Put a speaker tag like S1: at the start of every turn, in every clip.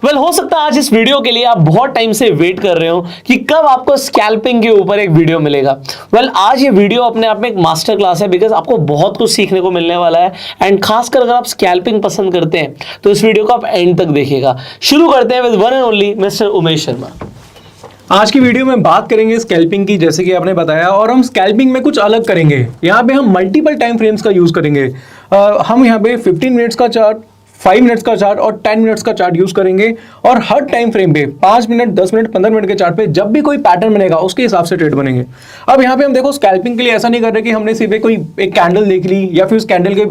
S1: हो सकता है आज इस वीडियो के लिए आप बहुत टाइम से वेट कर रहे हो कि कब आपको स्कैल्पिंग के ऊपर एक वीडियो मिलेगा। आज ये वीडियो अपने आप में एक मास्टर क्लास है, बिकॉज आपको बहुत कुछ सीखने को मिलने वाला है। एंड खासकर अगर आप स्कैल्पिंग पसंद करते हैं तो इस वीडियो को आप एंड तक देखिएगा। शुरू करते हैं with one and only mister Umesh Sharma.
S2: आज की वीडियो में बात करेंगे स्कैल्पिंग की, जैसे कि आपने बताया, और हम स्कैल्पिंग में कुछ अलग करेंगे। यहाँ पे हम मल्टीपल टाइम फ्रेम्स का यूज करेंगे। हम यहाँ पे 15 मिनट्स का चार्ट, 5 मिनट्स का चार्ट और 10 मिनट्स का चार्ट यूज करेंगे। और हर टाइम फ्रेम पे 5 मिनट, 10 मिनट, 15 मिनट के चार्ट पे जब भी कोई पैटर्न बनेगा उसके हिसाब से ट्रेड बनेंगे। अब यहाँ पे हम देखो स्कैल्पिंग के लिए ऐसा नहीं कर रहे कि हमने सिर्फ कोई एक कैंडल देख ली या फिर उस कैंडल के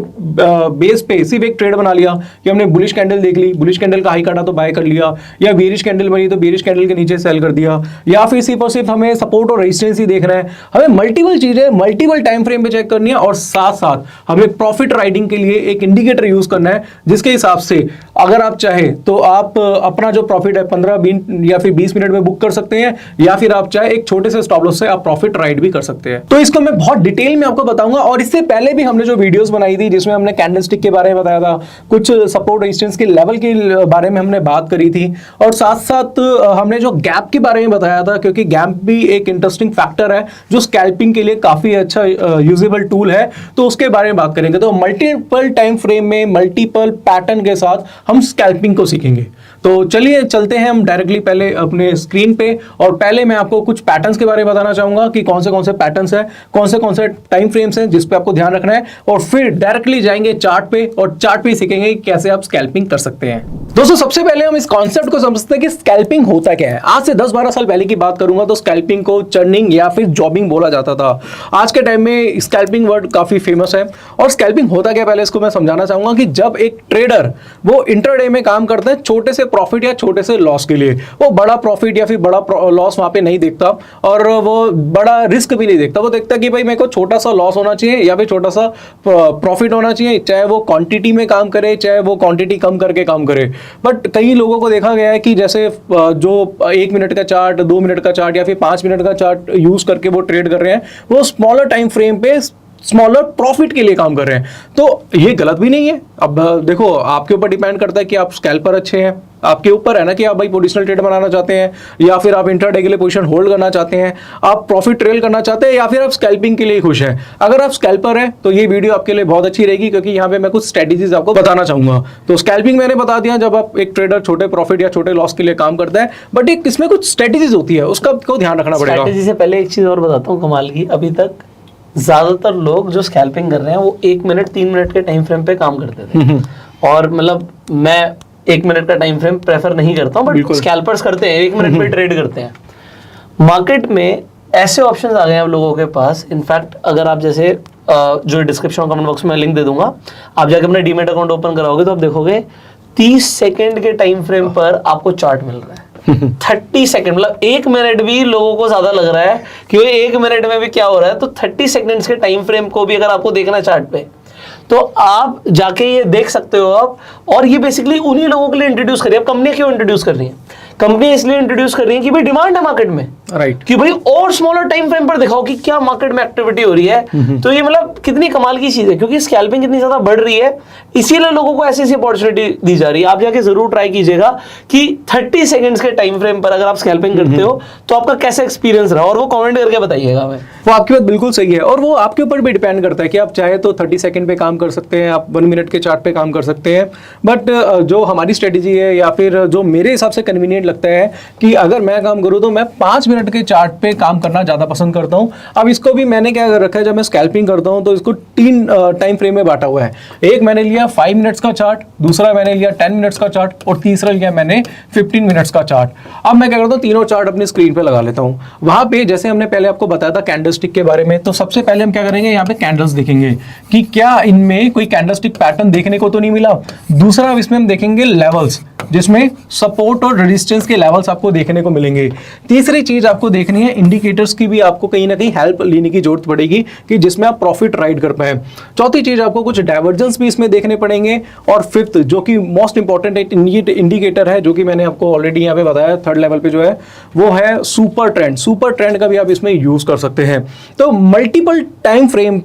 S2: बेस पे सिर्फ एक ट्रेड बना लिया कि हमने बुलिश कैंडल देख ली, बुलिश कैंडल का हाई काटा तो बाय कर लिया, या बेरिश कैंडल बनी तो बेरिश कैंडल के नीचे सेल कर दिया, या फिर सिर्फ और सिर्फ हमें सपोर्ट और रेजिस्टेंस ही देखना है। हमें मल्टीपल चीजें मल्टीपल टाइम फ्रेम पे चेक करनी है और साथ साथ हमें प्रॉफिट राइडिंग के लिए एक इंडिकेटर यूज करना है, जिसके हिसाब से अगर आप चाहे तो आप अपना जो प्रॉफिट है 15, 20 या फिर 20 मिनट में बुक कर सकते हैं, या फिर आप चाहे एक छोटे से स्टॉप लॉस से आप प्रॉफिट राइड भी कर सकते हैं। तो इसको मैं बहुत डिटेल में आपको बताऊंगा। और इससे पहले भी हमने जो वीडियोस बनाई थी जिसमें हमने कैंडलस्टिक के बारे में बताया था, कुछ सपोर्ट रेजिस्टेंस के लेवल के बारे में हमने बात करी थी, और साथ साथ हमने जो गैप के बारे में बताया था, क्योंकि गैप भी एक इंटरेस्टिंग फैक्टर है जो स्कैल्पिंग के लिए काफी अच्छा यूजेबल टूल है, तो उसके बारे में बात करेंगे। तो मल्टीपल टाइम फ्रेम में मल्टीपल पैटर्न के साथ हम स्कैल्पिंग को सीखेंगे। तो चलिए चलते हैं हम डायरेक्टली पहले अपने स्क्रीन पे, और पहले मैं आपको कुछ पैटर्न्स के बारे में बताना चाहूंगा कि कौन से पैटर्न्स हैं, कौन से टाइम फ्रेम्स हैं जिस पे आपको ध्यान रखना है, और फिर डायरेक्टली जाएंगे चार्ट पे और चार्ट पे सीखेंगे कि कैसे आप स्कैल्पिंग कर सकते हैं। दोस्तों सबसे पहले हम इस कॉन्सेप्ट को समझते हैं कि स्कैल्पिंग होता क्या है। आज से 10-12 साल पहले की बात करूंगा तो स्कैल्पिंग को चर्निंग या फिर जॉबिंग बोला जाता था। आज के टाइम में स्कैल्पिंग वर्ड काफी फेमस है। और स्कैल्पिंग होता क्या, पहले इसको मैं समझाना चाहूंगा कि जब एक ट्रेडर वो इंट्राडे में काम करते हैं छोटे से प्रॉफिट या छोटे से लॉस के लिए, वो बड़ा प्रॉफिट या फिर बड़ा लॉस वहां पे नहीं देखता, और वो बड़ा रिस्क भी नहीं देखता। वो देखता कि भाई मेरे को छोटा सा लॉस होना चाहिए या फिर छोटा सा प्रॉफिट होना चाहिए, चाहे वो क्वांटिटी में काम करे चाहे वो क्वांटिटी कम करके काम करे। बट कई लोगों को देखा गया है कि जैसे जो 1 मिनट का चार्ट, 2 मिनट का चार्ट या फिर 5 मिनट का चार्ट यूज करके वो ट्रेड कर रहे हैं, वो स्मॉलर टाइम फ्रेम पे स्मॉलर प्रॉफिट के लिए काम कर रहे हैं। तो ये गलत भी नहीं है। अब देखो आपके ऊपर डिपेंड करता है कि आप स्कैल्पर अच्छे हैं, आपके ऊपर है ना कि आप भाई पोजिशनल ट्रेड बनाना चाहते हैं, या फिर आप इंट्राडे के लिए पोजीशन होल्ड करना चाहते हैं, आप प्रॉफिट ट्रेल करना चाहते हैं, या फिर आप स्कैल्पिंग के लिए खुश हैं। अगर आप स्कैल्पर हैं तो ये वीडियो आपके लिए बहुत अच्छी रहेगी, क्योंकि यहाँ पे मैं कुछ स्ट्रेटेजीज आपको बताना चाहूंगा। तो स्कैल्पिंग मैंने बता दिया, जब आप एक ट्रेडर छोटे प्रॉफिट या छोटे लॉस के लिए काम करता है, बट एक इसमें कुछ स्ट्रेटेजीज होती है, उसका आपको ध्यान रखना पड़ेगा।
S1: स्ट्रेटेजी से पहले एक चीज और बताता हूँ कमाल की। अभी तक ज्यादातर लोग जो स्कैल्पिंग कर रहे हैं वो 1 मिनट, 3 मिनट के टाइम फ्रेम पे काम करते थे। और मतलब मैं 1 मिनट का टाइम फ्रेम प्रेफर नहीं करता हूँ, बट स्कैल्पर्स करते हैं, 1 मिनट में ट्रेड करते हैं। मार्केट में ऐसे ऑप्शंस आ गए हैं आप लोगों के पास। इनफैक्ट अगर आप जैसे जो डिस्क्रिप्शन और कमेंट बॉक्स में लिंक दे दूंगा, आप जाकर अपना डीमैट अकाउंट ओपन कराओगे तो आप देखोगे 30 सेकंड के टाइम फ्रेम पर आपको चार्ट मिल रहा है। 30 सेकंड, मतलब 1 मिनट भी लोगों को ज्यादा लग रहा है कि 1 मिनट में भी क्या हो रहा है। तो 30 सेकंड्स के टाइम फ्रेम को भी अगर आपको देखना है चार्ट पे, तो आप जाके ये देख सकते हो आप। और ये बेसिकली उन्हीं लोगों के लिए इंट्रोड्यूस कर रही है। अब कंपनी क्यों इंट्रोड्यूस कर रही है? कंपनी इसलिए इंट्रोड्यूस कर रही है कि भाई डिमांड है मार्केट में,
S2: राइट,
S1: कि भाई और स्मॉलर टाइम फ्रेम पर दिखाओ कि क्या मार्केट में एक्टिविटी हो रही है। तो ये मतलब कितनी कमाल की चीज है, क्योंकि स्कैल्पिंग इतनी ज्यादा बढ़ रही है, इसीलिए लोगों को ऐसी अपॉर्चुनिटी दी जा रही है। आप जाके जरूर ट्राई कीजिएगा कि 30 सेकंड्स के टाइम फ्रेम पर अगर आप स्कैल्पिंग करते हो तो आपका कैसा एक्सपीरियंस रहा, और वो कमेंट करके बताइएगा हमें।
S2: वो आपकी बात बिल्कुल सही है, और वो आपके ऊपर भी डिपेंड करता है कि आप चाहे तो 30 सेकंड पे काम कर सकते हैं, आप 1 मिनट के चार्ट पे काम कर सकते हैं। बट जो हमारी स्ट्रेटेजी है, या फिर जो मेरे हिसाब से कन्वीनियंट लगता है कि अगर मैं काम करूं तो मैं 5 मिनट के चार्ट पे काम करना ज्यादा पसंद करता हूं। अब इसको भी मैंने क्या कर रखा है, जब मैं स्कैल्पिंग करता हूं तो इसको 3 टाइम फ्रेम में बांटा हुआ है। एक मैंने लिया 5 मिनट्स का चार्ट, दूसरा मैंने लिया 10 मिनट्स का चार्ट, और तीसरा लिया मैंने 15 मिनट्स का चार्ट। अब मैं क्या करता हूं, तीनों चार्ट अपनी स्क्रीन पे लगा लेता हूं। वहां पे जैसे हमने पहले आपको बताया था कैंडलस्टिक के बारे में, तो सबसे पहले हम क्या करेंगे, यहाँ पे कैंडल्स देखेंगे कि क्या इनमें कोई कैंडलस्टिक पैटर्न देखने को तो नहीं मिला। दूसरा इसमें हम देखेंगे लेवल्स, जिसमें सपोर्ट और रेजिस्टेंस के लेवल्स आपको देखने को मिलेंगे। तीसरी चीज आपको देखनी है, इंडिकेटर्स की भी आपको कहीं ना कहीं हेल्प लेने की जरूरत पड़ेगी कि जिसमें आप प्रॉफिट राइड कर पाए। चौथी चीज आपको कुछ डाइवर्जेंस भी इसमें देखने पड़ेंगे। और फिफ्थ जो कि मोस्ट इंपॉर्टेंट इंडिकेटर है, जो कि मैंने आपको ऑलरेडी यहाँ पे बताया, 3rd लेवल पे जो है वो है सुपर ट्रेंड। सुपर ट्रेंड का भी आप इसमें यूज कर सकते हैं। तो मल्टीपल टाइम फ्रेम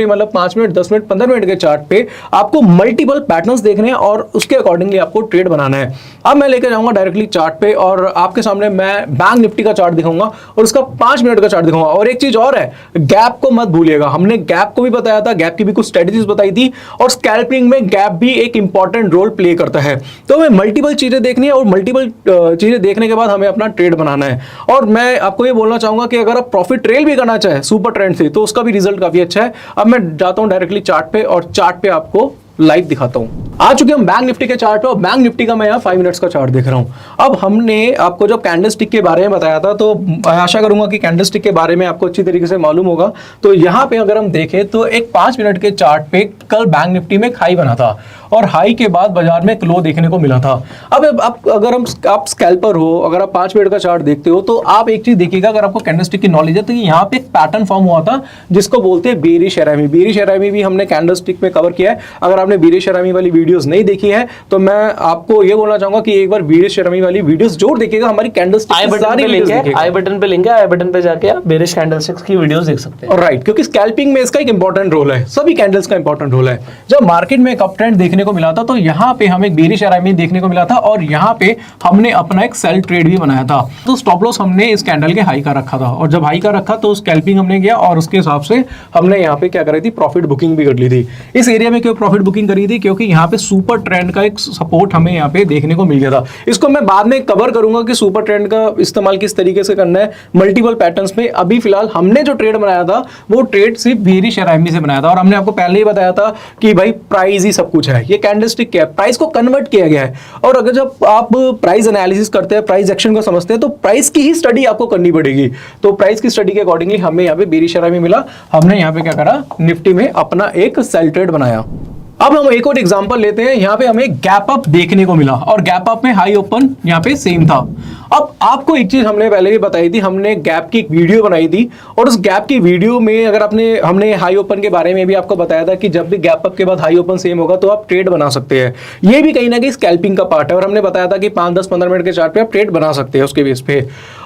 S2: मतलब 5 मिनट, 10 मिनट, 15 मिनट के चार्ट पे आपको मल्टीपल पैटर्न्स देखने हैं और उसके अकॉर्डिंगली आपको ट्रेड ट्रेड बनाना है। अब मैं लेके जाऊंगा डायरेक्टली चार्ट पे और आपके सामने मैं बैंक निफ्टी का चार्ट दिखाऊंगा और उसका 5 मिनट का चार्ट दिखाऊंगा। और एक चीज और है, गैप को मत भूलिएगा, हमने गैप को भी बताया था, गैप की भी कुछ स्ट्रेटजीज बताई थी और स्कैल्पिंग में गैप भी एक इंपॉर्टेंट रोल प्ले करता है। तो हमें मल्टीपल चीजें देखनी है और मल्टीपल चीजें देखने के बाद हमें अपना ट्रेड बनाना है। और मैं आपको ये बोलना चाहूंगा कि अगर आप प्रॉफिट ट्रेल भी करना चाहे सुपर ट्रेंड से तो उसका भी रिजल्ट काफी अच्छा है। अब मैं जाता हूं डायरेक्टली चार्ट पे और चार्ट पे आपको लाइव दिखाता हूं। आ चुके हम बैंक निफ्टी के चार्ट पे और बैंक निफ्टी का मैं यहाँ 5 मिनट्स का चार्ट देख रहा हूं। अब हमने आपको जब कैंडलस्टिक के बारे में बताया था तो आशा करूंगा कि कैंडलस्टिक के बारे में आपको अच्छी तरीके से मालूम होगा। तो यहाँ पे अगर हम देखें तो एक 5 मिनट के चार्ट पे कल बैंक निफ्टी में एक हाई बना था और हाई के बाद बाजार में एक लो देखने को मिला था। अब अगर आप स्कैल्पर हो, अगर आप 5 मिनट का चार्ट देखते हो तो आप एक चीज देखिएगा, अगर आपको कैंडलस्टिक की नॉलेज है तो यहाँ पे एक पैटर्न फॉर्म हुआ था जिसको बोलते हैं बेरिश हैरामी। बेरिश हैरामी भी हमने कैंडलस्टिक में कवर किया है। अगर आपने बेरिश हैरामी वाली वीडियोस नहीं देखी है तो मैं आपको ये बोलना चाहूंगा कि एक बार बेरिश हैरामी वाली वीडियोस जरूर देखिएगा। हमारी कैंडलस्टिक
S1: आई बटन पे लिंक है, आई बटन पे लिंक है, आई बटन पे जाके आप बेरिश कैंडलस्टिक्स की वीडियोस देख सकते हैं।
S2: राइट, क्योंकि स्कैल्पिंग में इसका एक इंपॉर्टेंट रोल है, सभी कैंडल्स का इंपॉर्टेंट रोल है। जब मार्केट में एक अप ट्रेंड देखने को मिला था तो यहाँ पे हमें एक बेरिश हैरामी देखने को मिला था और यहाँ पे हमने अपना एक सेल ट्रेड भी बनाया था। तो स्टॉप लॉस हमने इस कैंडल के हाई का रखा था और जब हाई का रखा तो स्कैल्पिंग हमने किया और उसके हिसाब से हमने यहाँ पे क्या करी थी, प्रॉफिट बुकिंग भी कर ली थी। इस एरिया में क्यों प्रॉफिट बुकिंग करी थी, क्योंकि यहाँ पे सुपर ट्रेंड का एक सपोर्ट हमें यहाँ पे देखने को मिल गया था। इसको मैं बाद में कवर करूंगा कि सुपर ट्रेंड का इस्तेमाल किस तरीके से करना है मल्टीपल पैटर्न्स में। अभी फिलहाल हमने जो ट्रेड बनाया था वो ट्रेड सिर्फ बेरिश हैरामी से बनाया था और हमने आपको पहले ही बताया था कि भाई प्राइस ही सब कुछ है। ये कैंडलस्टिक क्या है, प्राइस को कन्वर्ट किया गया है। और अगर जब आप प्राइस एनालिसिस करते हैं, प्राइस एक्शन को समझते हैं तो प्राइस की ही स्टडी आपको करनी पड़ेगी। तो प्राइस की स्टडी के अकॉर्डिंगली हमें यहाँ पे बेरिश हैरामी मिला। हमने यहाँ पे क्या करा, निफ्टी में अपना एक सेल ट्रेड बनाया। अब हम एक और एग्जांपल लेते हैं। यहाँ पे हमें गैप अप देखने को मिला और गैप अप में हाई ओपन यहाँ पे सेम था। अब आपको एक चीज हमने पहले भी बताई थी, हमने गैप की एक वीडियो बनाई थी और उस गैप की वीडियो में अगर हमने हाई ओपन के बारे में भी आपको बताया था कि जब भी गैप अप के बाद हाई ओपन सेम होगा तो आप ट्रेड बना सकते हैं। ये भी कहीं ना कहीं स्कैल्पिंग का पार्ट है और हमने बताया था कि 5, 10, 15 मिनट के चार्ट पे आप ट्रेड बना सकते हैं उसके बेस पे।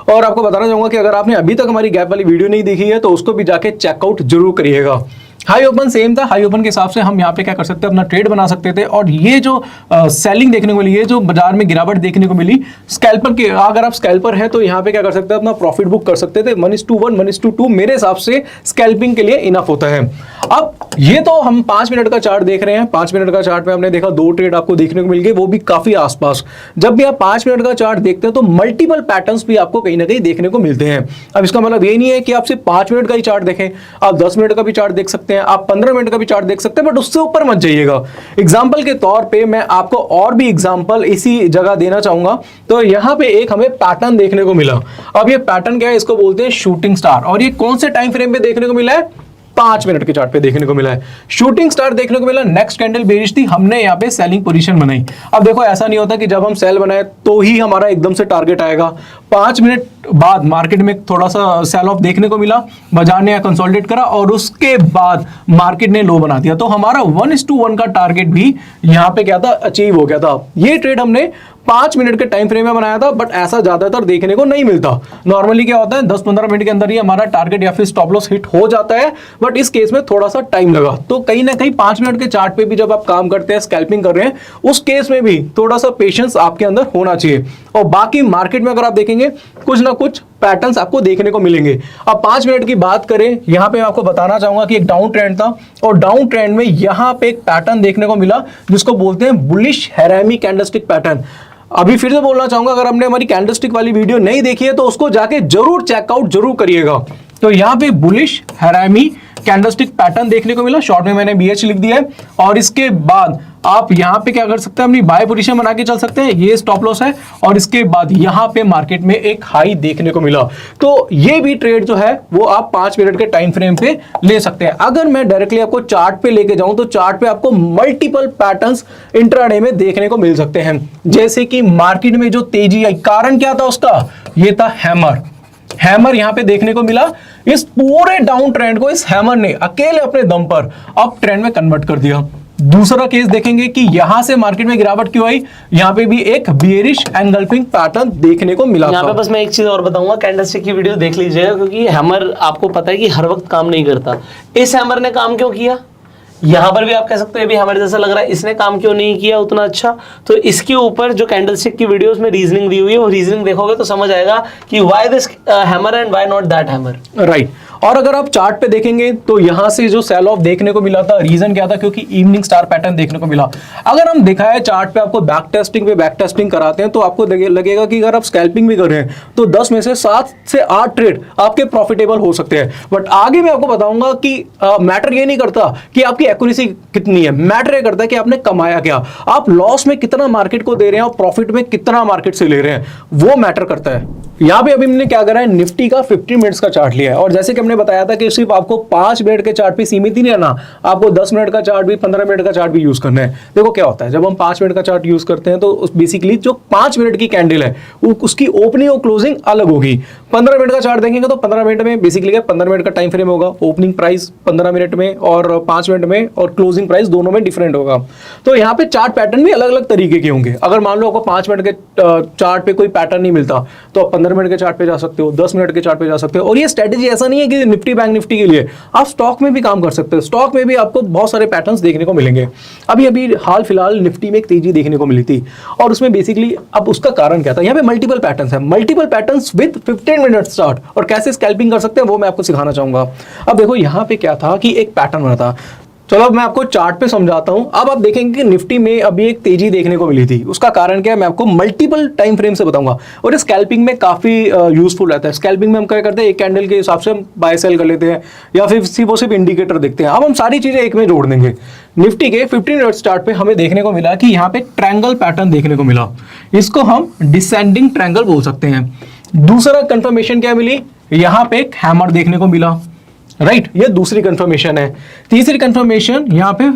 S2: और आपको बताना चाहूंगा कि अगर आपने अभी तक हमारी गैप वाली वीडियो नहीं देखी है तो उसको भी जाके चेकआउट जरूर करिएगा। हाई ओपन सेम था, हाई ओपन के हिसाब से हम यहाँ पे क्या कर सकते हैं, अपना ट्रेड बना सकते थे। और ये जो सेलिंग देखने को मिली है, जो बाजार में गिरावट देखने को मिली स्कैल्पर के, अगर आप स्कैल्पर है तो यहाँ पे क्या कर सकते हैं, अपना प्रॉफिट बुक कर सकते थे। 1:1, 1:2 मेरे हिसाब से स्कैल्पिंग के लिए इनफ होता है। अब ये तो हम 5 मिनट का चार्ट देख रहे हैं। 5 मिनट का चार्ट में हमने देखा 2 ट्रेड आपको देखने को मिल गए, वो भी काफी आसपास। जब भी आप 5 मिनट का चार्ट देखते हैं तो मल्टीपल पैटर्न्स भी आपको कहीं ना कहीं देखने को मिलते हैं। अब इसका मतलब ये नहीं है कि आप सिर्फ 5 मिनट का ही चार्ट देखें, आप 10 मिनट का भी चार्ट देख सकते हैं, आप 15 मिनट का भी चार्ट देख सकते हैं, बट उससे ऊपर मत जाइएगा। एग्जाम्पल के तौर पे मैं आपको और भी एग्जाम्पल इसी जगह देना चाहूंगा। तो यहाँ पे एक हमें पैटर्न देखने को मिला। अब ये पैटर्न क्या है, इसको बोलते हैं शूटिंग स्टार। और ये कौन से टाइम फ्रेम पे देखने को मिला है, 5 मिनट के चार्ट पे देखने को मिला है। शूटिंग स्टार देखने को मिला, नेक्स्ट कैंडल बेरिश थी, हमने यहाँ पे सेलिंग पोजीशन बनाई। अब देखो ऐसा नहीं होता कि जब हम सेल बनाए तो ही हमारा एकदम से टारगेट आएगा। 5 मिनट बाद मार्केट में थोड़ा सा सेल ऑफ देखने को मिला, बाजार ने कंसोलिडेट करा और उसके बाद मार्केट ने लो बना दिया, तो हमारा 1:1 का टारगेट भी यहाँ पे क्या था, अचीव हो गया था। ये ट्रेड हमने 5 मिनट के टाइम फ्रेम में बनाया था, बट ऐसा ज्यादातर देखने को नहीं मिलता। नॉर्मली क्या होता है, 10-15 मिनट के अंदर ही हमारा टारगेट या फिर स्टॉप लॉस हिट हो जाता है, बट इस केस में थोड़ा सा टाइम लगा। तो कहीं ना कहीं 5 मिनट के चार्ट पे भी जब आप काम करते हैं, स्कैल्पिंग कर रहे हैं, उस केस में भी थोड़ा सा पेशेंस आपके अंदर होना चाहिए। और बाकी मार्केट में अगर आप देखेंगे कुछ ना कुछ पैटर्न्स आपको देखने को मिलेंगे। अब 5 मिनट की बात करें, यहाँ पे मैं आपको बताना चाहूंगा कि एक डाउन ट्रेंड था और डाउन ट्रेंड में यहाँ पे एक पैटर्न देखने को मिला जिसको बोलते हैं बुलिश हैरामी कैंडलस्टिक पैटर्न। अभी फिर से बोलना चाहूंगा, अगर हमने हमारी कैंडलस्टिक वाली वीडियो नहीं देखी है तो उसको जाके जरूर चेकआउट जरूर करिएगा। तो यहाँ पे बुलिश हैरामी कैंडलस्टिक पैटर्न देखने को मिला, शॉर्ट में मैंने BH लिख दिया है। और इसके बाद आप यहाँ पे क्या कर सकते हैं, अपनी बाय पोजीशन बना के चल सकते हैं, ये स्टॉप लॉस है। और इसके बाद यहाँ पे मार्केट में एक हाई देखने को मिला, तो ये भी ट्रेड जो है वो आप 5 मिनट के टाइम फ्रेम पे ले सकते हैं। अगर मैं डायरेक्टली आपको चार्ट पे लेके जाऊं तो चार्ट पे आपको मल्टीपल पैटर्न्स इंट्राडे में देखने को मिल सकते हैं। जैसे कि मार्केट में जो तेजी आई, कारण क्या था उसका, ये था हैमर यहाँ पे देखने को मिला। इस पूरे डाउन ट्रेंड को इस हैमर ने अकेले अपने दम पर अप ट्रेंड में कन्वर्ट कर दिया। दूसरा केस देखेंगे कि यहां से मार्केट में गिरावट क्यों आई, यहां पे भी एक बेयरिश एंगल्फिंग पैटर्न देखने को मिला।
S1: यहाँ पे बस मैं एक चीज और बताऊंगा, कैंडलस्टिक की वीडियो देख लीजिएगा, क्योंकि हैमर आपको पता है कि हर वक्त काम नहीं करता। इस हैमर ने काम क्यों किया, यहाँ पर भी आप कह सकते हो भी हमारे जैसा लग रहा है, इसने काम क्यों नहीं किया उतना अच्छा। तो इसके ऊपर जो कैंडलस्टिक की वीडियोस में रीजनिंग दी हुई है, वो रीजनिंग देखोगे तो समझ आएगा कि why this hammer and why not that hammer.
S2: Right. और अगर आप चार्ट पे देखेंगे तो यहां से जो सेल ऑफ देखने को मिला था, रीजन क्या था, क्योंकि इवनिंग स्टार पैटर्न देखने को मिला। अगर हम दिखाए चार्ट पे आपको बैक टेस्टिंग कराते हैं तो आपको लगेगा कि अगर आप स्कैल्पिंग भी कर रहे हैं तो 10 में से 7 से 8 ट्रेड आपके प्रॉफिटेबल हो सकते हैं। बट आगे मैं आपको बताऊंगा कि मैटर ये नहीं करता कि आपकी एक्यूरेसी कितनी है, मैटर ये करता है कि आपने कमाया क्या, आप लॉस में कितना मार्केट को दे रहे हैं और प्रॉफिट में कितना मार्केट से ले रहे हैं, वो मैटर करता है। यहाँ पे अभी हमने क्या करा है, निफ्टी का 15 मिनट्स का चार्ट लिया है। और जैसे कि हमने बताया था कि सिर्फ आपको 5 मिनट के चार्ट पे सीमित ही नहीं रहना, आपको 10 मिनट का चार्ट भी, 15 मिनट का चार्ट भी यूज करना है। देखो क्या होता है, जब हम 5 मिनट का चार्ट यूज करते हैं तो बेसिकली जो 5 मिनट की कैंडल है उसकी ओपनिंग और क्लोजिंग अलग होगी। 15 मिनट का चार्ट देखेंगे तो 15 मिनट में बेसिकली क्या, 15 मिनट का टाइम फ्रेम होगा, ओपनिंग प्राइस 15 मिनट में और 5 मिनट में, और क्लोजिंग प्राइस दोनों में डिफरेंट होगा। तो यहाँ पे चार्ट पैटर्न भी अलग अलग तरीके के होंगे। अगर मान लो आपको 5 मिनट के चार्ट पे कोई पैटर्न नहीं मिलता तो आप 15 मिनट के चार्ट पे जा सकते हो, 10 मिनट के चार्ट पे जा सकते हो। और ये स्ट्रेटेजी ऐसा नहीं है कि निफ्टी बैंक निफ्टी के लिए, आप स्टॉक में भी काम कर सकते हो। स्टॉक में भी आपको बहुत सारे पैटर्न्स देखने को मिलेंगे। अभी हाल फिलहाल निफ्टी में एक तेजी देखने को मिली थी और उसमें बेसिकली अब उसका कारण क्या था, यहाँ पे मल्टीपल पैटर्न्स है, multiple patterns with 15 minute chart, और कैसे स्कैल्पिंग कर सकते हैं वो मैं आपको सिखाना चाहूंगा। अब देखो यहाँ पे क्या था कि एक पैटर्न बना था। चलो अब मैं आपको चार्ट पे समझाता हूं। अब आप देखेंगे कि निफ्टी में अभी एक तेजी देखने को मिली थी, उसका कारण क्या है मैं आपको मल्टीपल टाइम फ्रेम से बताऊंगा। और स्कैल्पिंग में काफी यूजफुल रहता है। स्कैल्पिंग में हम क्या करते हैं, एक कैंडल के हिसाब से हम बाय सेल कर लेते हैं या फिर सिर्फ इंडिकेटर देखते हैं। अब हम सारी चीजें एक में जोड़ देंगे। निफ्टी के 15 मिनट चार्ट पे हमें देखने को मिला कि यहाँ पे ट्रायंगल पैटर्न देखने को मिला, इसको हम डिसेंडिंग ट्रायंगल बोल सकते हैं। दूसरा कंफर्मेशन क्या मिली, यहाँ पे एक हैमर देखने को मिला, राइट, ये दूसरी कंफर्मेशन है। तीसरी कंफर्मेशन यहाँ पे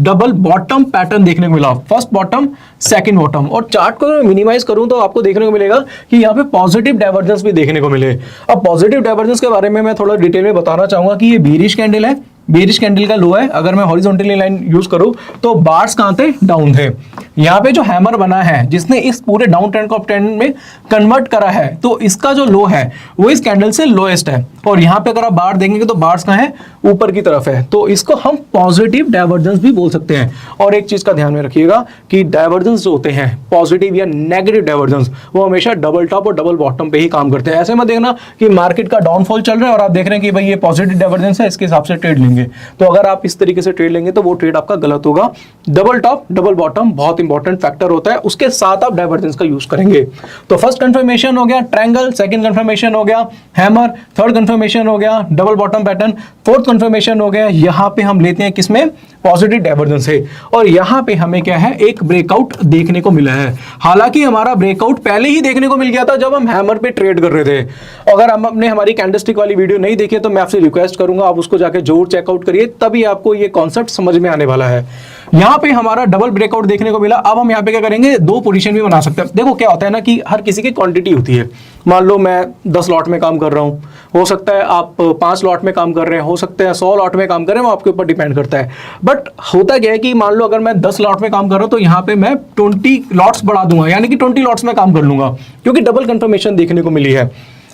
S2: डबल बॉटम पैटर्न देखने को मिला, फर्स्ट बॉटम सेकंड बॉटम। और चार्ट को मिनिमाइज करूं तो आपको देखने को मिलेगा कि यहाँ पे पॉजिटिव डाइवर्जेंस भी देखने को मिले। अब पॉजिटिव डाइवर्जेंस के बारे में मैं थोड़ा डिटेल में बताना चाहूंगा कि ये बेरिश कैंडल है, बेरिश कैंडल का लो है। अगर मैं हॉरिजॉन्टली लाइन यूज करूं तो बार्स कहां थे, डाउन थे। यहाँ पे जो हैमर बना है जिसने इस पूरे डाउन ट्रेंड को अप ट्रेंड में कन्वर्ट करा है, तो इसका जो लो है वो इस कैंडल से लोएस्ट है। और यहाँ पे अगर आप बार देखेंगे तो बार्स कहां है, ऊपर की तरफ है। तो इसको हम पॉजिटिव डाइवर्जेंस भी बोल सकते हैं। और एक चीज का ध्यान में रखिएगा कि डाइवर्जेंस जो होते हैं, पॉजिटिव या नेगेटिव डाइवर्जेंस, वो हमेशा डबल टॉप और डबल बॉटम पे ही काम करते हैं। ऐसे मत देखना कि मार्केट का डाउनफॉल चल रहा है और आप देख रहे हैं कि भाई ये पॉजिटिव डाइवर्जेंस है, इसके हिसाब से ट्रेड लेंगे। तो अगर आप इस तरीके से ट्रेड लेंगे तो वो ट्रेड आपका गलत होगा। डबल टॉप डबल बॉटम बहुत इंपॉर्टेंट फैक्टर होता है, उसके साथ आप डाइवर्जेंस का यूज करेंगे। तो फर्स्ट कंफर्मेशन हो गया ट्रायंगल, सेकंड कंफर्मेशन हो गया हैमर, थर्ड कंफर्मेशन हो गया double bottom pattern, fourth confirmation हो गया यहाँ पे हम लेते हैं किसमें, पॉजिटिव डाइवर्जेंस है। और यहाँ पे हमें क्या है, एक ब्रेकआउट देखने को मिला है। हालांकि हमारा ब्रेकआउट पहले ही देखने को मिल गया था जब हम हैमर पे ट्रेड कर रहे थे। अगर हम अपने हमारी कैंडलस्टिक वाली वीडियो नहीं देखी तो मैं आपसे रिक्वेस्ट करूंगा आप उसको जाके जरूर चेकआउट करिए, तभी आपको ये कॉन्सेप्ट समझ में आने वाला है। यहाँ पे हमारा डबल ब्रेकआउट देखने को मिला। अब हम यहाँ पे क्या करेंगे, दो पोजीशन भी बना सकते हैं। देखो क्या होता है ना कि हर किसी की क्वांटिटी होती है। मान लो मैं 10 लॉट में काम कर रहा हूँ, हो सकता है आप 5 लॉट में काम कर रहे हैं, हो सकता है 100 लॉट में काम कर रहे हैं, वो आपके ऊपर डिपेंड करता है। बट होता क्या है कि मान लो अगर मैं 10 लॉट में काम कर रहा हूँ तो यहाँ पे मैं 20 लॉट्स बढ़ा दूंगा, यानी कि 20 लॉट्स में काम कर लूंगा, क्योंकि डबल कंफर्मेशन देखने को मिली है।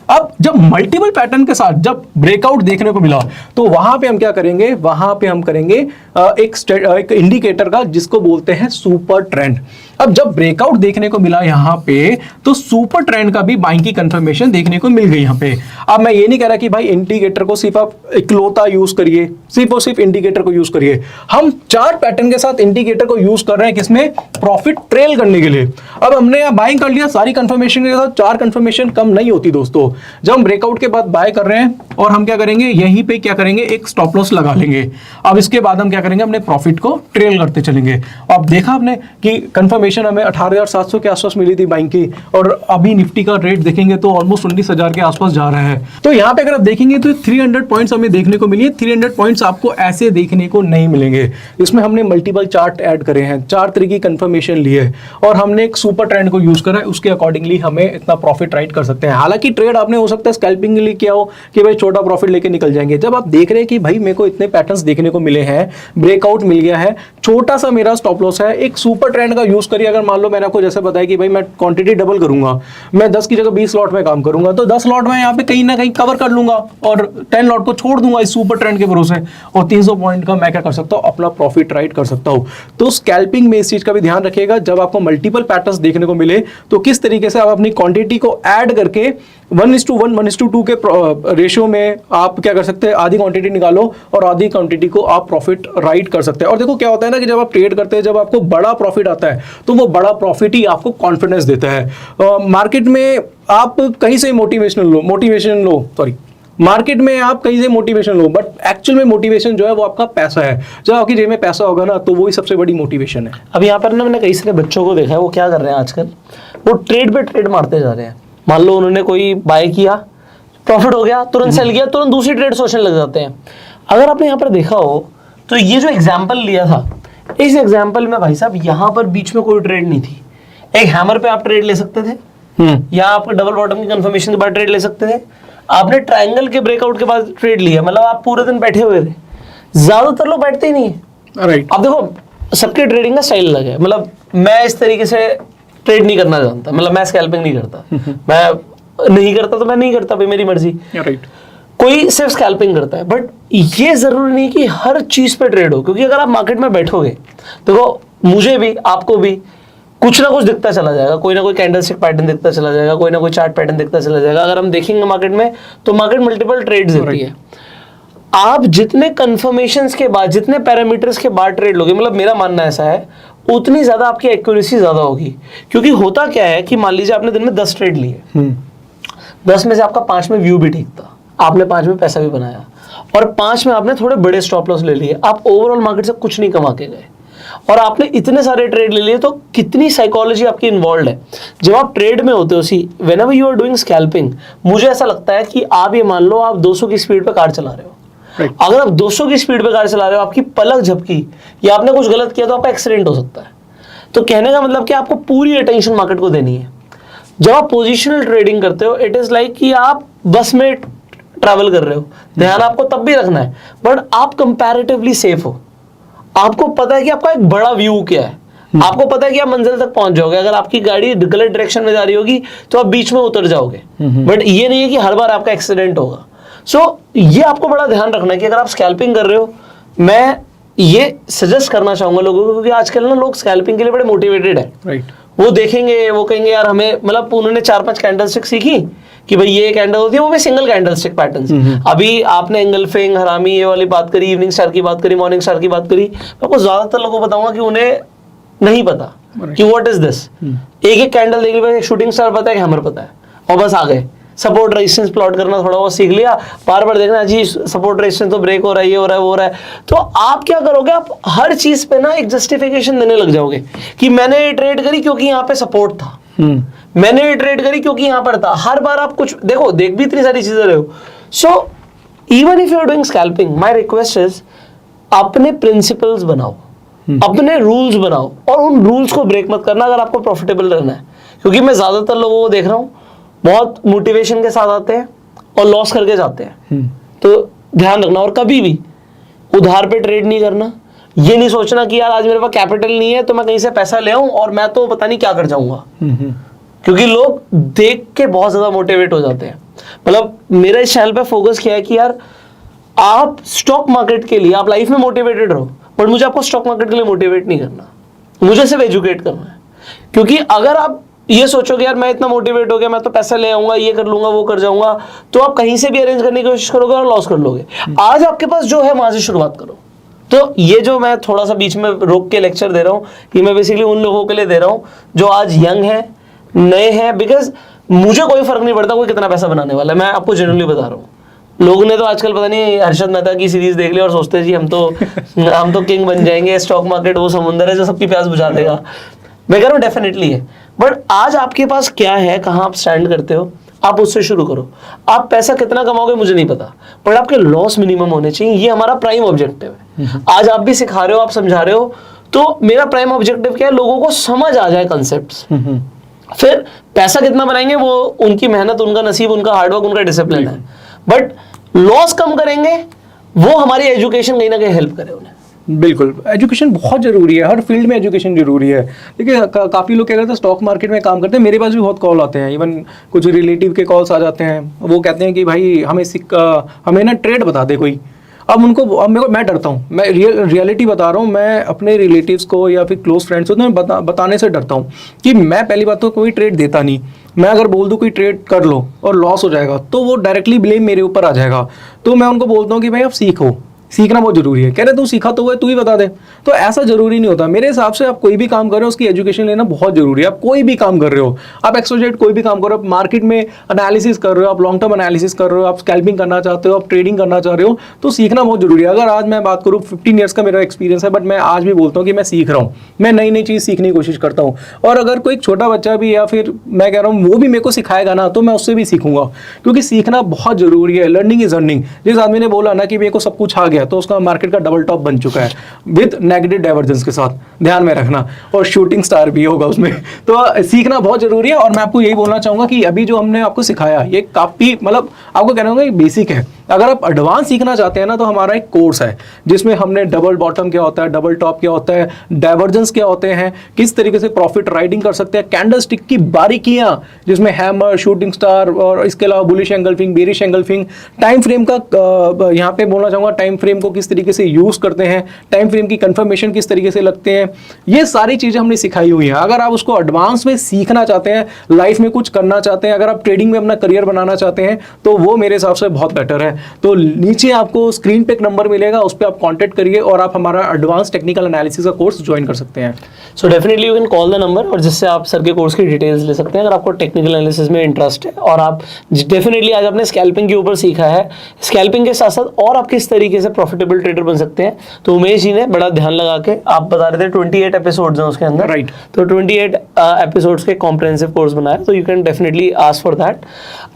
S2: अब जब मल्टीपल पैटर्न के साथ जब ब्रेकआउट देखने को मिला तो वहां पे हम क्या करेंगे, वहां पे हम करेंगे एक इंडिकेटर का जिसको बोलते हैं सुपर ट्रेंड। अब जब ब्रेकआउट देखने को मिला यहाँ पे तो सुपर ट्रेंड का भी बाइंग की कंफर्मेशन देखने को मिल गई यहाँ पे। अब मैं ये नहीं कह रहा कि भाई इंडिकेटर को सिर्फ आप इकलौता यूज करिए, सिर्फ और सिर्फ इंडिकेटर को यूज करिए। हम 4 पैटर्न के साथ इंडिकेटर को यूज कर रहे हैं किसमें, प्रॉफिट ट्रेल करने के लिए। अब हमने यहाँ बाइंग कर लिया सारी कंफर्मेशन के साथ, 4 कंफर्मेशन कम नहीं होती दोस्तों। जब हम ब्रेकआउट के बाद बाय कर रहे हैं और हम क्या करेंगे, यहीं पे क्या करेंगे, एक स्टॉप लॉस लगा लेंगे। अब इसके बाद हम क्या करेंगे, अपने प्रॉफिट को ट्रेल करते चलेंगे। अब देखा आपने कि कंफर्मेशन हमें 18,700 के आसपास मिली थी बाइंग की, और अभी निफ्टी का रेट देखेंगे तो ऑलमोस्ट 19,000 के आसपास जा रहा है। तो यहाँ पे अगर आप देखेंगे तो 300 पॉइंट्स हमें देखने को मिली है। 300 पॉइंट्स आपको ऐसे देखने को नहीं मिलेंगे। इसमें हमने मल्टीपल चार्ट ऐड करे हैं, 4 तरह की कंफर्मेशन ली है और हमने एक सुपर ट्रेंड को यूज करा है, उसके अकॉर्डिंगली हमें इतना प्रॉफिट राइट कर सकते हैं। हालांकि ट्रेड आपने हो सकता है स्कैल्पिंग के लिए किया हो कि भाई छोटा प्रॉफिट लेके निकल जाएंगे। जब आप देख रहे हैं कि भाई मेरे को इतने पैटर्न्स देखने को मिले हैं, ब्रेकआउट मिल गया है, छोटा सा मेरा स्टॉप लॉस है, एक सुपर ट्रेंड का यूज करिए। अगर मान लो मैंने आपको जैसे बताया कि भाई मैं क्वांटिटी डबल करूंगा, मैं 10 की जगह 20 लॉट में काम करूंगा, तो 10 लॉट में यहाँ पे कहीं ना कहीं कवर कर लूंगा और 10 लॉट को छोड़ दूंगा इस सुपर ट्रेंड के भरोसे, और 300 पॉइंट का मैं क्या कर सकता हूँ, अपना प्रॉफिट राइट कर सकता हूँ। तो स्कैल्पिंग में इस चीज का भी ध्यान रखिएगा, जब आपको मल्टीपल पैटर्न्स देखने को मिले तो किस तरीके से आप अपनी क्वांटिटी को ऐड करके 1:1, 1:2 के रेशियो में आप क्या कर सकते हैं, आधी क्वांटिटी निकालो और आधी क्वांटिटी को आप प्रॉफिट राइट कर सकते हैं। और देखो क्या होता है ना कि जब आप ट्रेड करते हैं, जब आपको बड़ा प्रॉफिट आता है तो वो बड़ा प्रॉफिट ही आपको कॉन्फिडेंस देता है। मार्केट में आप कहीं से मार्केट में आप कहीं से मोटिवेशन लो, बट एक्चुअल में मोटिवेशन जो है वो आपका पैसा है। जब आपकी जेब में पैसा होगा ना तो वही सबसे बड़ी मोटिवेशन है।
S1: अब यहाँ पर ना मैंने कई सारे बच्चों को देखा है, वो क्या कर रहे हैं आजकल, वो ट्रेड पे ट्रेड मारते जा रहे हैं। मान लो उन्होंने कोई बाय किया, प्रॉफिट हो गया, तुरंत सेल किया, तुरंत दूसरी ट्रेड सोचने लग जाते हैं। अगर आपने यहाँ पर देखा हो तो ये जो एग्जाम्पल लिया था, इस एग्जाम्पल में भाई साहब यहाँ पर बीच में कोई ट्रेड नहीं थी। एक हैमर पे आप ट्रेड ले सकते थे, या आप डबल बॉटम की कंफर्मेशन के बाद ट्रेड ले सकते थे। आपने ट्रायंगल के ब्रेकआउट के बाद ट्रेड लिया, मतलब आप पूरे दिन बैठे हुए थे। ज्यादातर लोग बैठते ही नहीं है।
S2: राइट।
S1: अब देखो सबके ट्रेडिंग का स्टाइल अलग है, मतलब मैं इस तरीके से ट्रेड नहीं करना जानता, मतलब मैं स्कैल्पिंग नहीं करता, मैं नहीं करता तो मैं नहीं करता भाई, मेरी मर्जी।
S2: राइट।
S1: कोई सिर्फ स्कैल्पिंग करता है, बट ये जरूरी नहीं कि हर चीज पे ट्रेड हो, क्योंकि अगर आप मार्केट में बैठोगे, देखो मुझे भी आपको भी कुछ ना कुछ दिखता चला जाएगा, कोई ना कोई कैंडलस्टिक पैटर्न दिखता चला जाएगा, कोई ना कोई चार्ट पैटर्न दिखता चला जाएगा। अगर हम देखेंगे मार्केट में तो मार्केट मल्टीपल ट्रेड्स देती है। आप जितने कंफर्मेशंस के बाद, जितने पैरामीटर्स के बाद ट्रेड लोगे, मतलब मेरा मानना ऐसा है, उतनी ज्यादा आपकी एक्यूरेसी ज्यादा होगी। क्योंकि होता क्या है कि मान लीजिए आपने दिन में 10 ट्रेड लिए, 10 में से आपका 5 में व्यू भी ठीक था, आपने 5 में पैसा भी बनाया, और 5 में आपने थोड़े बड़े स्टॉप लॉस ले लिए, आप ओवरऑल मार्केट से कुछ नहीं कमा के गए, और आपने इतने सारे ट्रेड ले लिए। तो कितनी साइकोलॉजी आपकी इन्वॉल्व है जब आप ट्रेड में होते हो। See whenever you are doing scalping, मुझे ऐसा लगता है कि आप ये मान लो आप 200 की स्पीड पे कार चला रहे हो।
S2: Right.
S1: अगर आप 200 की स्पीड पे कार चला रहे हो, आपकी पलक झपकी या आपने कुछ गलत किया तो आपका एक्सीडेंट हो सकता है। तो कहने का मतलब कि आपको पूरी अटेंशन मार्केट को देनी है। जब आप पोजिशनल ट्रेडिंग करते हो, इट इज लाइक कि आप बस में ट्रैवल कर रहे हो, ध्यान आपको तब भी रखना है, बट आप कंपैरेटिवली सेफ हो। आपको पता है कि आपका एक बड़ा व्यू क्या है, आपको पता है कि आप मंजिल तक पहुंच जाओगे। अगर आपकी गाड़ी गलत डायरेक्शन में जा रही होगी तो आप बीच में उतर जाओगे, बट ये नहीं है कि हर बार आपका एक्सीडेंट होगा। सो ये आपको बड़ा ध्यान रखना है कि अगर आप स्कैल्पिंग कर रहे हो, मैं ये सजेस्ट करना चाहूंगा लोगों को, क्योंकि आजकल ना लोग स्कैल्पिंग के लिए बड़े मोटिवेटेड है।
S2: राइट।
S1: वो देखेंगे, वो कहेंगे यार हमें, मतलब उन्होंने 4-5 कैंडलस्टिक सीखी कि भाई ये कैंडल होती है, वो भी सिंगल कैंडलस्टिक पैटर्न्स। अभी आपने एंगल्फिंग, हरामी ये वाली बात करी, इवनिंग स्टार की बात करी, मॉर्निंग स्टार की बात करी। मैं आपको ज्यादातर लोगों को बताऊंगा कि उन्हें नहीं पता कि व्हाट इज दिस। एक कैंडल देख ली, शूटिंग स्टार पता है कि हैमर पता है, और बस आ गए। सपोर्ट रेजिस्टेंस प्लॉट करना थोड़ा बहुत सीख लिया, बार बार देखना जी सपोर्ट रेजिस्टेंस तो ब्रेक हो रहा है, ये हो रहा है, वो हो रहा है। तो आप क्या करोगे, आप हर चीज पे ना एक जस्टिफिकेशन देने लग जाओगे कि मैंने ये ट्रेड करी क्योंकि यहाँ पे सपोर्ट था, मैंने ये ट्रेड करी क्योंकि यहाँ पर था। हर बार आप कुछ देखो, देख भी इतनी सारी चीजें रहे हो। So even if you are doing scalping, my request is अपने प्रिंसिपल्स बनाओ, अपने रूल्स बनाओ, और उन रूल्स को ब्रेक मत करना अगर आपको प्रॉफिटेबल रहना है। क्योंकि मैं ज्यादातर लोगों को देख रहा हूँ, बहुत मोटिवेशन के साथ आते हैं और लॉस करके जाते हैं। तो ध्यान रखना, और कभी भी उधार पे ट्रेड नहीं करना। ये नहीं सोचना कि यार आज मेरे पास कैपिटल नहीं है तो मैं कहीं से पैसा ले आऊं और मैं तो पता नहीं क्या कर जाऊंगा, क्योंकि लोग देख के बहुत ज्यादा मोटिवेट हो जाते हैं। मतलब मेरा इस चैनल पे फोकस किया है कि यार आप स्टॉक मार्केट के लिए, आप लाइफ में मोटिवेटेड रहो, बट मुझे आपको स्टॉक मार्केट के लिए मोटिवेट नहीं करना, मुझे सिर्फ एजुकेट करना है। क्योंकि अगर आप ये सोचोगे यार मैं इतना मोटिवेट हो गया, मैं तो पैसा ले आऊंगा, ये कर लूंगा, वो कर जाऊंगा, तो आप कहीं से भी अरेंज करने की कोशिश करोगे और लॉस कर लोगे। आज आपके पास जो है वहां से शुरुआत करो। तो ये जो मैं थोड़ा सा बीच में रोक के लेक्चर दे रहा हूँ, ये मैं बेसिकली उन लोगों के लिए दे रहा हूँ जो आज यंग है, नए हैं। बिकॉज मुझे कोई फर्क नहीं पड़ता कोई कितना पैसा बनाने वाला है, मैं आपको जेन्युइनली बता रहा हूँ। लोगों ने तो आजकल पता नहीं हर्षद मेहता की सीरीज देख ली और सोचते हैं जी हम तो किंग बन जाएंगे, स्टॉक मार्केट वो समुंदर है जो सबकी प्यास बुझा देगा। मैं कह रहा हूँ डेफिनेटली है, बट आज आपके पास क्या है, कहाँ आप स्टैंड करते हो, आप उससे शुरू करो। आप पैसा कितना कमाओगे मुझे नहीं पता, पर आपके लॉस मिनिमम होने चाहिए। ये हमारा प्राइम ऑब्जेक्टिव है। आज आप भी सिखा रहे हो, आप समझा रहे हो, तो मेरा प्राइम ऑब्जेक्टिव क्या है, लोगों को समझ आ जाए कंसेप्ट्स। फिर पैसा कितना बनाएंगे वो उनकी मेहनत, उनका नसीब, उनका हार्डवर्क, उनका डिसिप्लिन है। बट लॉस कम करेंगे, वो हमारी एजुकेशन कहीं ना कहीं हेल्प करे उन्हें।
S2: बिल्कुल, एजुकेशन बहुत जरूरी है, हर फील्ड में एजुकेशन जरूरी है। देखिए काफ़ी लोग क्या करते हैं, स्टॉक मार्केट में काम करते हैं, मेरे पास भी बहुत कॉल आते हैं, इवन कुछ रिलेटिव के कॉल्स आ जाते हैं, वो कहते हैं कि भाई हमें ना ट्रेड बता दे कोई। अब मैं डरता हूँ, मैं रियलिटी बता रहा हूँ, मैं अपने रिलेटिव्स को या फिर क्लोज फ्रेंड्स को तो मैं बताने से डरता हूँ कि मैं पहली बात तो कोई ट्रेड देता नहीं। मैं अगर बोल दूँ कोई ट्रेड कर लो और लॉस हो जाएगा तो वो डायरेक्टली ब्लेम मेरे ऊपर आ जाएगा। तो मैं उनको बोलता हूँ कि भाई आप सीखो, सीखना बहुत जरूरी है। कह रहे तू सीखा तो हुआ, तू ही बता दे। तो ऐसा जरूरी नहीं होता मेरे हिसाब से। आप कोई भी काम कर रहे हो उसकी एजुकेशन लेना बहुत जरूरी है। आप कोई भी काम कर रहे हो, आप एक्सोजेट कोई भी काम कर रहे हो, आप मार्केट में एनालिसिस कर रहे हो, आप लॉन्ग टर्म एनालिसिस कर रहे हो, आप स्कैल्पिंग करना चाहते हो, आप ट्रेडिंग करना चाह रहे हो, तो सीखना बहुत जरूरी है। अगर आज मैं बात करूँ 15 ईयर्स का मेरा एक्सपीरियंस है, बट मैं आज भी बोलता हूँ कि मैं सीख रहा हूँ, मैं नई नई चीज़ सीखने की कोशिश करता हूँ। और अगर कोई छोटा बच्चा भी या फिर मैं कह रहा हूँ वो भी मेरे को सिखाएगा ना, तो मैं उससे भी सीखूंगा, क्योंकि सीखना बहुत जरूरी है। Learning is earning. जिस आदमी ने बोला ना कि मेरे को सब कुछ आ गया, तो उसका मार्केट डबल टॉप बन चुका है विद नेगेटिव डाइवर्जेंस के साथ, ध्यान में रखना। और शूटिंग स्टार भी होगा उसमें। तो सीखना बहुत जरूरी है। और मैं आपको यही बोलना चाहूंगा कि अभी जो हमने आपको सिखाया ये काफी मतलब आपको कहना होगा बेसिक है। अगर आप एडवांस सीखना चाहते हैं ना, तो हमारा एक कोर्स है जिसमें हमने डबल बॉटम क्या होता है, डबल टॉप क्या होता है, डाइवर्जेंस क्या होते हैं, किस तरीके से प्रॉफिट राइडिंग कर सकते हैं, कैंडल स्टिक की बारीकियां जिसमें हैमर, शूटिंग स्टार और इसके अलावा bullish engulfing, bearish engulfing, time frame का यहाँ पे बोलना चाहूंगा टाइम फ्रेम को किस तरीके से यूज करते हैं, टाइम फ्रेम की कंफर्मेशन किस तरीके से लगते हैं, ये सारी चीजें हमने सिखाई हुई हैं। अगर आप उसको एडवांस में सीखना चाहते हैं, लाइफ में कुछ करना चाहते हैं, अगर आप ट्रेडिंग में अपना करियर बनाना चाहते हैं, तो वो मेरे हिसाब से बहुत बेटर है। तो नीचे आपको स्क्रीन पे एक नंबर मिलेगा, उस पर आप कांटेक्ट करिए और आप हमारा एडवांस टेक्निकल एनालिसिस का कोर्स ज्वाइन कर सकते हैं।
S1: So definitely you can call the number, और जिससे आप सर के कोर्स की डिटेल्स ले सकते हैं अगर आपको टेक्निकल एनालिसिस में इंटरेस्ट है। और आप डेफिनेटली आज आपने स्कैल्पिंग के ऊपर सीखा है, स्कैल्पिंग के साथ साथ और आप किस तरीके से प्रॉफिटेबल ट्रेडर बन सकते हैं। तो उमेश जी ने बड़ा ध्यान लगा के, आप बता रहे थे 28 एपिसोड्स हैं उसके अंदर,
S2: राइट।
S1: तो 28 एपिसोड्स के कॉम्प्रिहेंसिव कोर्स बनाया, तो you can definitely ask for that.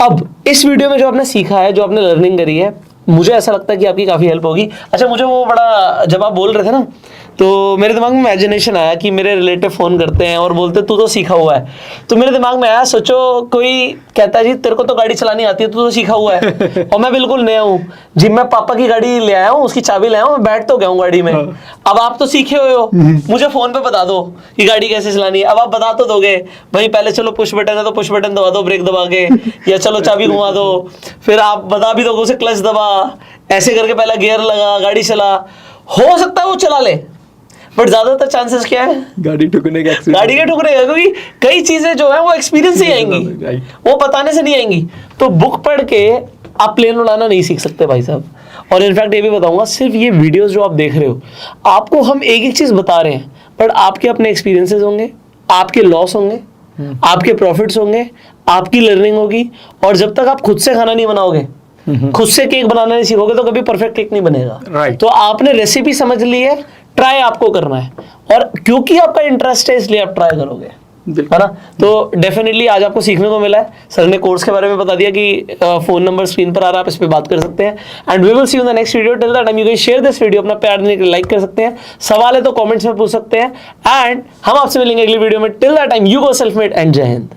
S1: अब इस वीडियो में जो आपने सीखा है, जो आपने लर्निंग करी है, मुझे ऐसा लगता है कि आपकी काफ़ी हेल्प होगी। अच्छा, मुझे वो बड़ा, जब आप बोल रहे थे ना, तो मेरे दिमाग में इमेजिनेशन आया कि मेरे रिलेटिव फ़ोन करते हैं और बोलते तू तो सीखा हुआ है। तो मेरे दिमाग में आया, सोचो कोई कहता है जी तेरे को तो गाड़ी चलानी आती है, तू तो सीखा हुआ है, और मैं बिल्कुल नया हूँ जी, मैं पापा की गाड़ी ले आया हूँ, उसकी चाबी ले आया हूँ, मैं बैठ तो गया हूँ गाड़ी में। अब आप तो सीखे हुए हो, मुझे फ़ोन पे बता दो कि गाड़ी कैसे चलानी है। अब आप बता तो दोगे भाई, पहले चलो पुश बटन है तो पुश बटन दबा दो ब्रेक दबा के, या चलो चाबी घुमा दो, फिर आप बता भी दोगे उसे क्लच दबा, ऐसे करके पहला गियर लगा, गाड़ी चला। हो सकता है वो चला ले, बट ज्यादातर चांसेस क्या है,
S2: गाड़ी ठुकने का,
S1: गाड़ी के ठुकने का, क्योंकि कई चीजें जो है वो एक्सपीरियंस से ही आएंगी, वो बताने से नहीं आएंगी। तो बुक पढ़ के आप प्लेन उड़ाना नहीं सीख सकते भाई साहब। और इनफैक्ट ये भी बताऊंगा, सिर्फ ये वीडियोस जो आप देख रहे हो, आपको हम एक एक चीज बता रहे हैं, बट आपके अपने एक्सपीरियंसेस होंगे, आपके लॉस होंगे, आपके प्रॉफिट्स होंगे, आपकी लर्निंग होगी। और जब तक आप खुद से खाना नहीं बनाओगे, खुद से केक बनाना नहीं सीखोगे, तो कभी परफेक्ट केक नहीं बनेगा।
S2: राइट।
S1: तो आपने रेसिपी समझ ली है, ट्राई आपको करना है, और क्योंकि आपका इंटरेस्ट है इसलिए आप ट्राई करोगे, है ना। तो डेफिनेटली आज आपको सीखने को मिला है। सर ने कोर्स के बारे में बता दिया कि फोन नंबर स्क्रीन पर आ रहा है, आप इस पे बात कर सकते हैं। And we will see you in the next video. Till that time you can share this video, अपना प्यार देने के लिए लाइक कर सकते हैं, सवाल है तो कमेंट्स में पूछ सकते हैं, एंड हम आपसे मिलेंगे अगली वीडियो में। Till that time you go self made and जय हिंद।